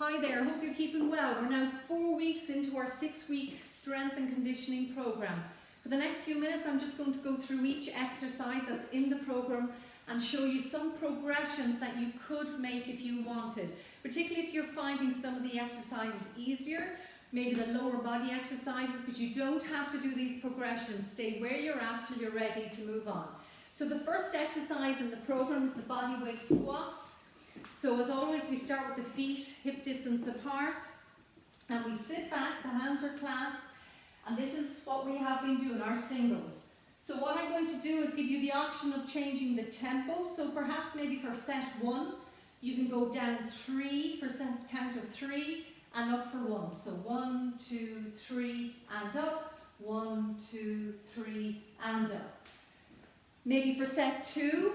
Hi there, hope you're keeping well. We're now 4 weeks into our 6-week strength and conditioning program. For the next few minutes, I'm just going to go through each exercise that's in the program and show you some progressions that you could make if you wanted. Particularly if you're finding some of the exercises easier, maybe the lower body exercises, but you don't have to do these progressions. Stay where you're at till you're ready to move on. So the first exercise in the program is the body weight squats. So as always, we start with the feet hip distance apart and we sit back, the hands are clasped, and this is what we have been doing, our singles. So what I'm going to do is give you the option of changing the tempo. So perhaps maybe for set 1, you can go down 3 for set count of 3 and up for 1. So 1, 2, 3 and up, 1, 2, 3 and up. Maybe for set 2,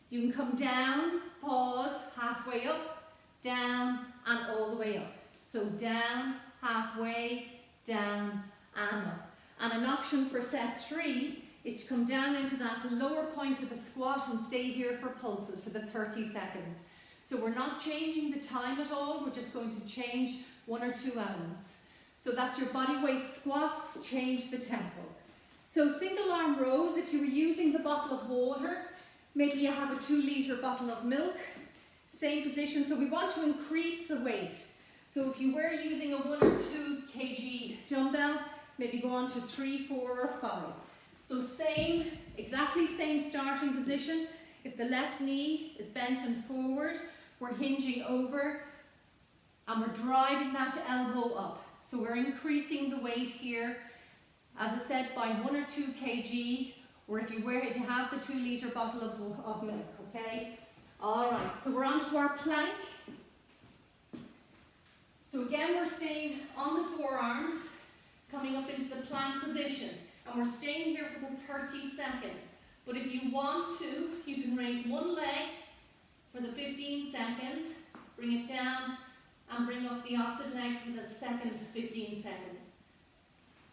you can come down, pause, halfway up, down and all the way up. So down, halfway, down and up. And an option for set 3 is to come down into that lower point of the squat and stay here for pulses for the 30 seconds. So we're not changing the time at all, we're just going to change 1 or 2 elements. So that's your body weight squats, change the tempo. So single arm rows, if you were using the bottle of water, maybe you have a 2-litre bottle of milk, same position, so we want to increase the weight. So if you were using a 1 or 2 kg dumbbell, maybe go on to 3, 4 or 5. So same, exactly same starting position. If the left knee is bent and forward, we're hinging over and we're driving that elbow up. So we're increasing the weight here, as I said, by 1 or 2 kg, or if you have the 2-litre bottle of milk, okay? All right, so we're on to our plank. So again, we're staying on the forearms, coming up into the plank position, and we're staying here for the 30 seconds. But if you want to, you can raise one leg for the 15 seconds, bring it down, and bring up the opposite leg for the second 15 seconds.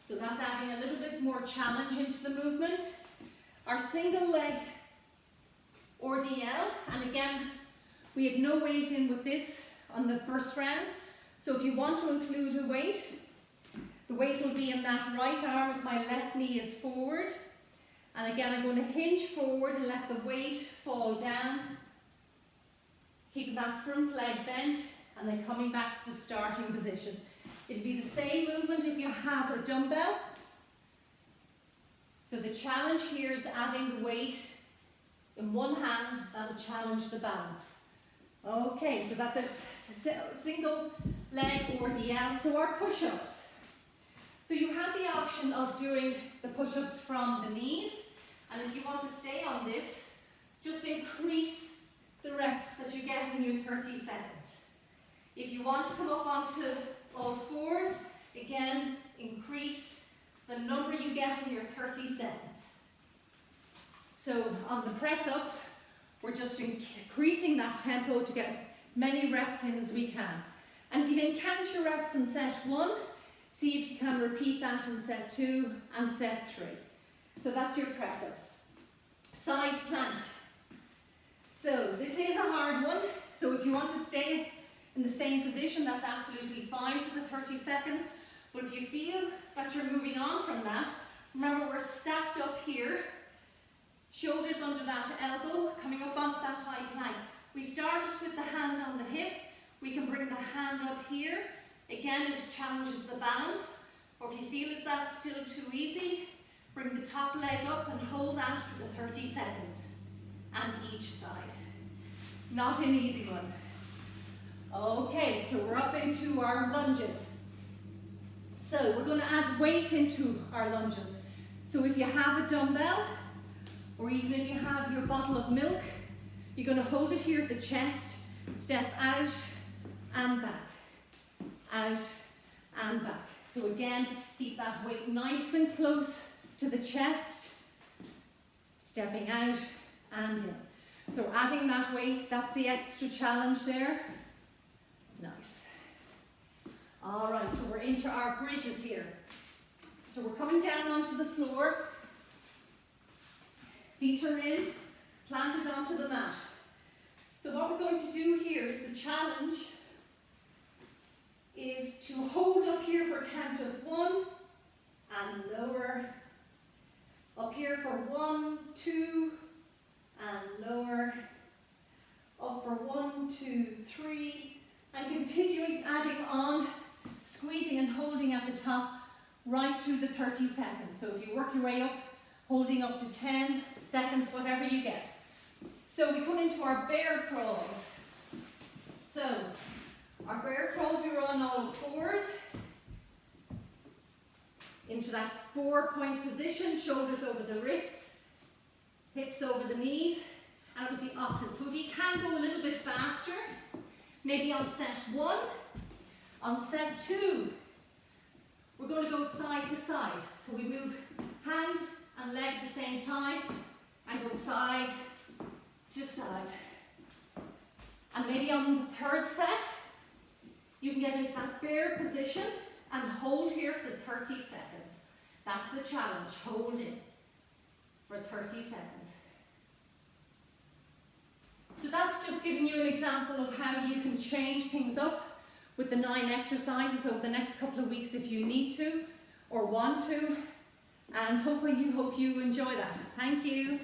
So that's adding a little bit more challenge into the movement. Our single leg RDL, and again, we had no weight in with this on the first round. So if you want to include a weight, the weight will be in that right arm if my left knee is forward. And again, I'm going to hinge forward and let the weight fall down. Keeping that front leg bent and then coming back to the starting position. It'll be the same movement if you have a dumbbell. So the challenge here is adding the weight in one hand. That'll challenge the balance. Okay, so that's a single leg RDL. So our push-ups. So you have the option of doing the push-ups from the knees. And if you want to stay on this, just increase the reps that you get in your 30 seconds. If you want to come up onto all fours, again, increase the number you get in your 30 seconds. So on the press-ups, we're just increasing that tempo to get as many reps in as we can. And if you can count your reps in set 1, see if you can repeat that in set 2 and set 3. So that's your press-ups. Side plank. So this is a hard one. So if you want to stay in the same position, that's absolutely fine for the 30 seconds. But if you feel that you're moving on from that, remember we're stacked up here, shoulders under that elbow, coming up onto that high plank. We started with the hand on the hip. We can bring the hand up here. Again, it challenges the balance. Or if you feel as that's still too easy, bring the top leg up and hold that for the 30 seconds. And each side. Not an easy one. Okay, so we're up into our lunges. So we're going to add weight into our lunges. So if you have a dumbbell, or even if you have your bottle of milk, you're going to hold it here at the chest, step out and back, out and back. So again, keep that weight nice and close to the chest, stepping out and in. So adding that weight, that's the extra challenge there. Nice. All right, so we're into our bridges here. So we're coming down onto the floor. Feet are in, planted onto the mat. So what we're going to do here is the challenge is to hold up here for a count of 1 and lower. Up here for 1, 2 and lower. Up for 1, 2, 3 and continuing adding on, squeezing and holding at the top right through the 30 seconds. So if you work your way up, holding up to 10 seconds, whatever you get. So we come into our bear crawls. So our bear crawls, we were on all fours. Into that 4-point position, shoulders over the wrists, hips over the knees, and it was the opposite. So if you can go a little bit faster, maybe on set 1, on set 2, we're going to go side to side. So we move hand and leg at the same time and go side to side. And maybe on the third set, you can get into that bear position and hold here for 30 seconds. That's the challenge, holding for 30 seconds. So that's just giving you an example of how you can change things up with the 9 exercises over the next couple of weeks if you need to or want to. And hope you enjoy that. Thank you.